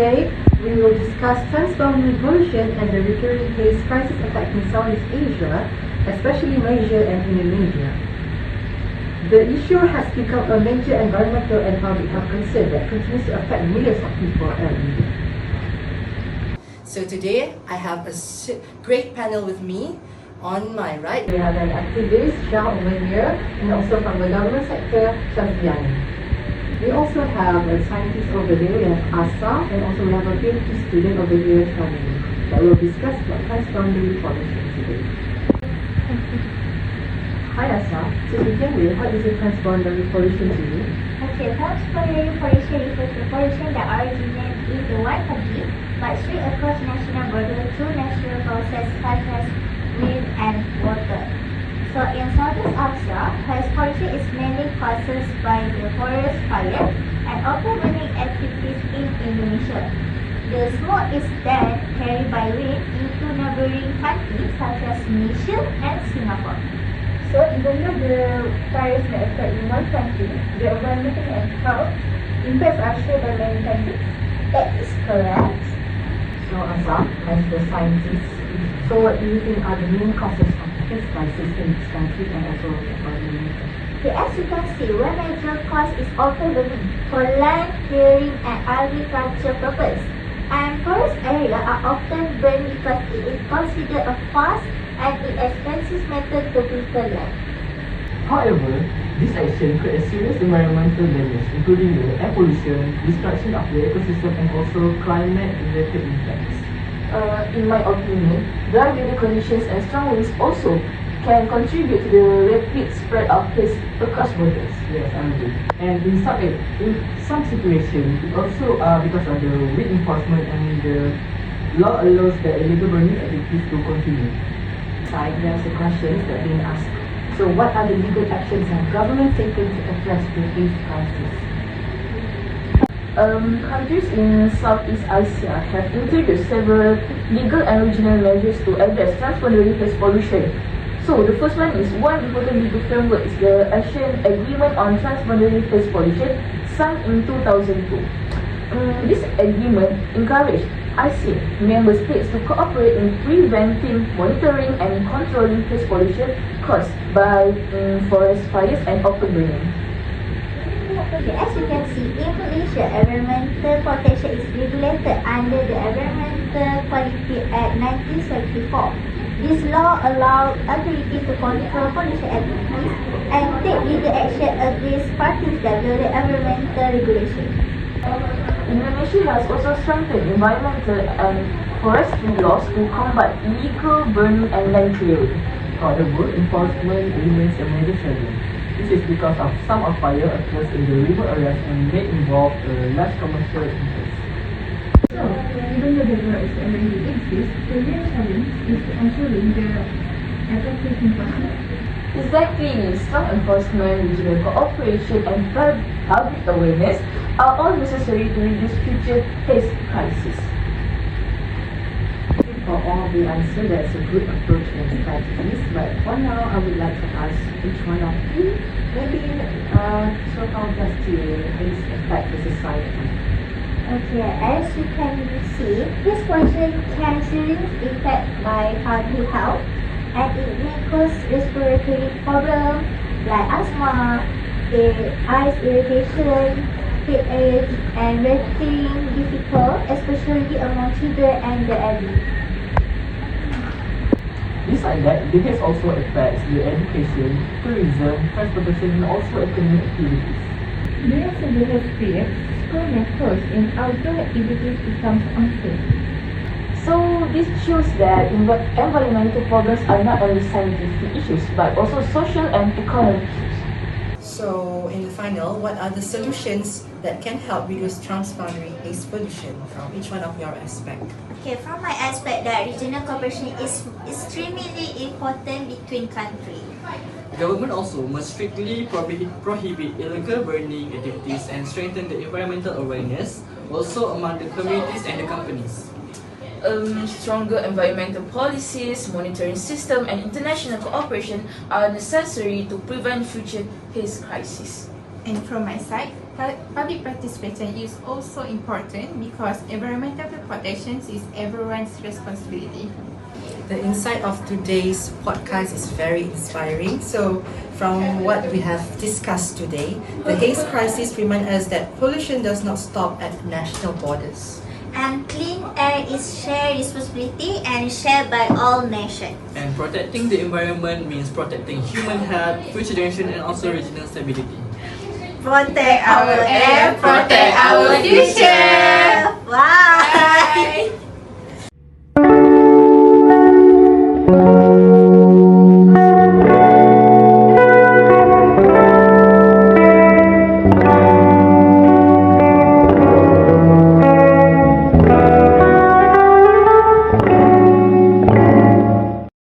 Today, we will discuss transboundary pollution and the recurring haze crisis affecting Southeast Asia, especially Malaysia and Indonesia. The issue has become a major environmental and public health concern that continues to affect millions of people every year. So today, I have a great panel with me. On my right, we have an activist, Shah over here, and also from the government sector, Shazliani. We also have a scientist over there, we have Alisa, and also we have a PhD student over here, Syahmi, that will discuss about transboundary pollution today. Hi Alisa, to begin with, what is a transboundary pollution to you? Okay, transboundary pollution refers to pollution that originates in the one country but spread across national borders through natural processes such as wind and water. So in Southeast Asia, haze pollution is mainly caused by the forest fire and open burning activities in Indonesia. The smoke is then carried by wind into neighboring countries such as Malaysia and Singapore. So even though the fires may occur in one country, the environmental and health impacts are shared by many countries. That is correct. So Alisa, as the scientist, so what do you think are the main causes of the haze crisis in this country and also for Indonesia? Okay, as you can see, one major cause is open burning for land clearing and agriculture purpose. And forest areas are often burned because it is considered a fast and inexpensive method to prepare land. However, this action creates serious environmental damage, including the air pollution, destruction of the ecosystem, and also climate-related impacts. In my opinion, dry weather conditions and strong winds also can contribute to the rapid spread of haze across borders. Yes, I agree. And in some situations, it also because of the weak enforcement and the law allows the illegal burning activities to continue. There's a question that being asked. So what are the legal actions have government taken to address the haze crisis? Countries in Southeast Asia have introduced several legal and regional measures to address transboundary haze pollution. So the first one is one important legal framework is the ASEAN Agreement on Transboundary Haze Pollution signed in 2002. This agreement encouraged ASEAN member states to cooperate in preventing, monitoring and controlling haze pollution caused by forest fires and open burning. Okay, as you can see, in Malaysia, environmental protection is regulated under the Environmental Quality Act 1974. This law allows authorities to control pollution activities and take legal action against parties that violate environmental regulations. Indonesia has also strengthened environmental and forestry laws to combat illegal burning and land clearing. However, enforcement remains a major challenge. This is because of some of fire occurs in the river areas and may involve large commercial interests. So, even though the laws already exist, the real challenge is to ensuring the effective enforcement. Exactly, strong enforcement, regional cooperation and public awareness are all necessary to reduce future haze crisis. For all the answer, that's a good approach and strategies. But for now, I would like to ask each one of you, maybe so how does the haze affect the society? Okay, as you can see, this pollution can seriously impact by public health and it may cause respiratory problems like asthma, eyes irritation, headache, and breathing difficult, especially among children and the elderly. Besides that, the haze also affects the education, tourism, transportation, and also economic activities. During severe haze periods, school may close and outdoor activities becomes unsafe. So this shows that environmental problems are not only scientific issues but also social and economic issues. So in the final, what are the solutions that can help reduce transboundary haze pollution from each one of your aspects? Okay, from my aspect, that regional cooperation is extremely important between countries. Government also must strictly prohibit illegal burning activities and strengthen the environmental awareness, also among the communities and the companies. Stronger environmental policies, monitoring system, and international cooperation are necessary to prevent future haze crises. And from my side, public participation is also important because environmental protection is everyone's responsibility. The insight of today's podcast is very inspiring. So, from what we have discussed today, the haze crisis reminds us that pollution does not stop at national borders. And clean air is shared responsibility and shared by all nations. And protecting the environment means protecting human health, future generation, and also regional stability. Protect our air, protect our future. Bye.